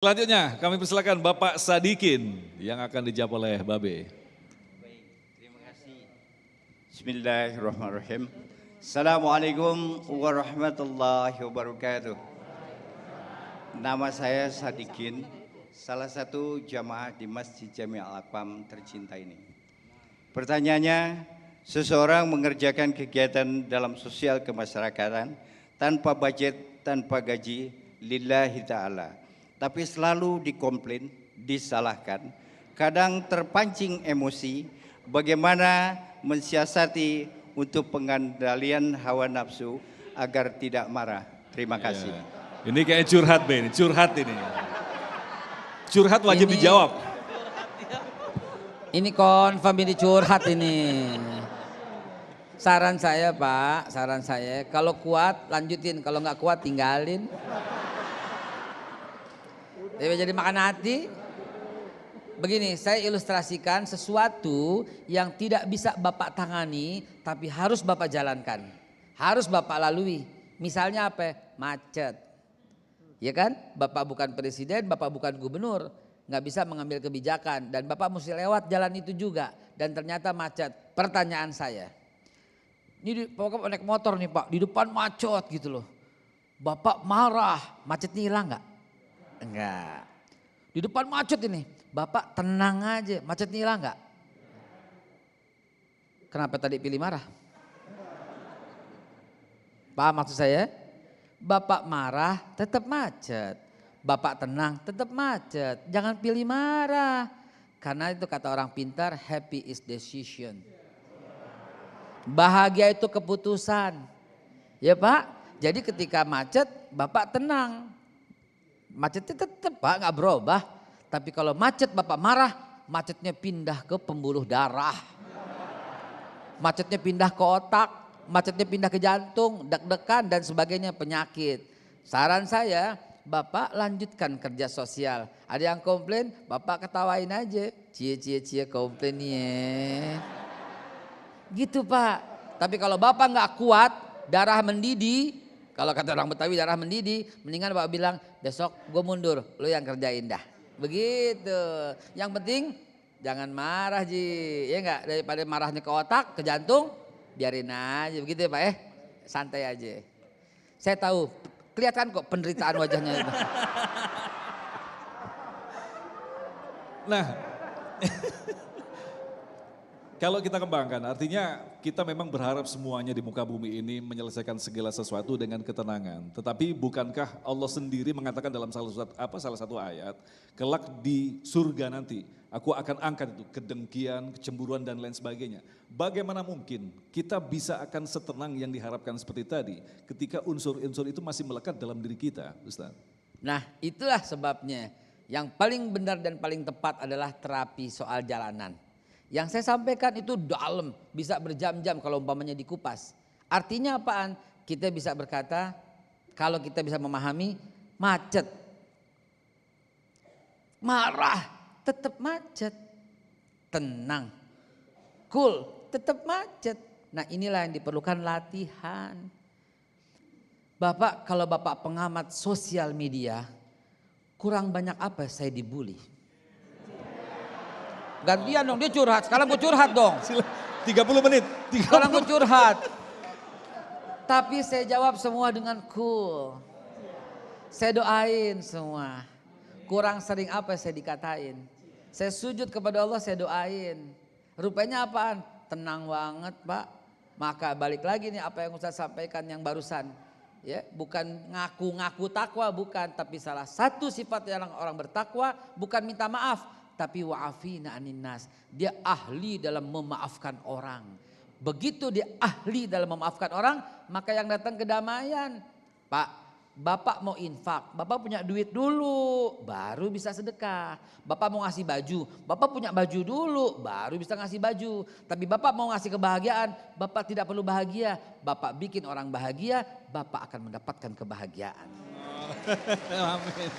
Selanjutnya kami persilakan Bapak Sadikin yang akan dijawab oleh Babe. Baik, terima kasih. Bismillahirrahmanirrahim. Assalamualaikum warahmatullahi wabarakatuh. Nama saya Sadikin, salah satu jamaah di Masjid Jami Al-Aqwam tercinta ini. Pertanyaannya, seseorang mengerjakan kegiatan dalam sosial kemasyarakatan tanpa budget, tanpa gaji, lillahi ta'ala. Tapi selalu dikomplain, disalahkan, kadang terpancing emosi, bagaimana mensiasati untuk pengendalian hawa nafsu agar tidak marah. Terima kasih. Ini kayak curhat, Ben. Curhat ini. Curhat wajib dijawab. Ini confirm ini curhat ini. Saran saya Pak, saran saya kalau kuat lanjutin, kalau nggak kuat tinggalin. Jadi makan hati. Begini, saya ilustrasikan sesuatu yang tidak bisa Bapak tangani, tapi harus Bapak jalankan. Harus Bapak lalui. Misalnya apa? Macet. Ya kan? Bapak bukan presiden, Bapak bukan gubernur. Nggak bisa mengambil kebijakan. Dan Bapak mesti lewat jalan itu juga. Dan ternyata macet. Pertanyaan saya. Ini Bapak naik motor nih Pak, di depan macet gitu loh. Bapak marah, macetnya hilang nggak? Enggak. Di depan macet ini. Bapak tenang aja. Macetnya hilang enggak? Kenapa tadi pilih marah? Paham maksud saya? Bapak marah tetap macet. Bapak tenang tetap macet. Jangan pilih marah. Karena itu kata orang pintar, happy is decision. Bahagia itu keputusan. Ya Pak? Jadi ketika macet Bapak tenang. Macetnya tetap Pak, nggak berubah. Tapi kalau macet Bapak marah, macetnya pindah ke pembuluh darah. Macetnya pindah ke otak, macetnya pindah ke jantung, deg-degan dan sebagainya, penyakit. Saran saya, Bapak lanjutkan kerja sosial. Ada yang komplain, Bapak ketawain aja. Cie komplainnya. Gitu Pak. Tapi kalau Bapak nggak kuat, darah mendidih. Kalau kata orang Betawi darah mendidih, mendingan Bapak bilang besok gue mundur, lu yang kerjain dah. Begitu. Yang penting jangan marah Ji, ya enggak, daripada marahnya ke otak, ke jantung, biarin aja begitu ya Pak ya. Santai aja. Saya tahu, kelihatan kok penderitaan wajahnya itu. Nah, kalau kita kembangkan, artinya kita memang berharap semuanya di muka bumi ini menyelesaikan segala sesuatu dengan ketenangan. Tetapi bukankah Allah sendiri mengatakan dalam salah satu ayat, kelak di surga nanti, aku akan angkat itu kedengkian, kecemburuan dan lain sebagainya. Bagaimana mungkin kita bisa akan setenang yang diharapkan seperti tadi, ketika unsur-unsur itu masih melekat dalam diri kita, Ustaz? Nah itulah sebabnya yang paling benar dan paling tepat adalah terapi soal jalanan. Yang saya sampaikan itu dalam, bisa berjam-jam kalau umpamanya dikupas. Artinya apaan? Kita bisa berkata, kalau kita bisa memahami, macet. Marah, tetap macet. Tenang, cool, tetap macet. Nah inilah yang diperlukan latihan. Bapak, kalau Bapak pengamat sosial media, kurang banyak apa saya dibully? Gantian dong, dia curhat. Sekarang gue curhat dong. 30 menit. Sekarang gue curhat. Tapi saya jawab semua dengan cool. Saya doain semua. Kurang sering apa saya dikatain. Saya sujud kepada Allah, saya doain. Rupanya apaan? Tenang banget Pak. Maka balik lagi nih apa yang Ustaz sampaikan yang barusan. Ya, bukan ngaku-ngaku takwa, bukan. Tapi salah satu sifat yang orang bertakwa bukan minta maaf. Tapi wa'afina anin nas. Dia ahli dalam memaafkan orang. Begitu dia ahli dalam memaafkan orang, maka yang datang kedamaian. Pak, Bapak mau infak, Bapak punya duit dulu, baru bisa sedekah. Bapak mau ngasih baju, Bapak punya baju dulu, baru bisa ngasih baju. Tapi Bapak mau ngasih kebahagiaan, Bapak tidak perlu bahagia. Bapak bikin orang bahagia, Bapak akan mendapatkan kebahagiaan. Amin.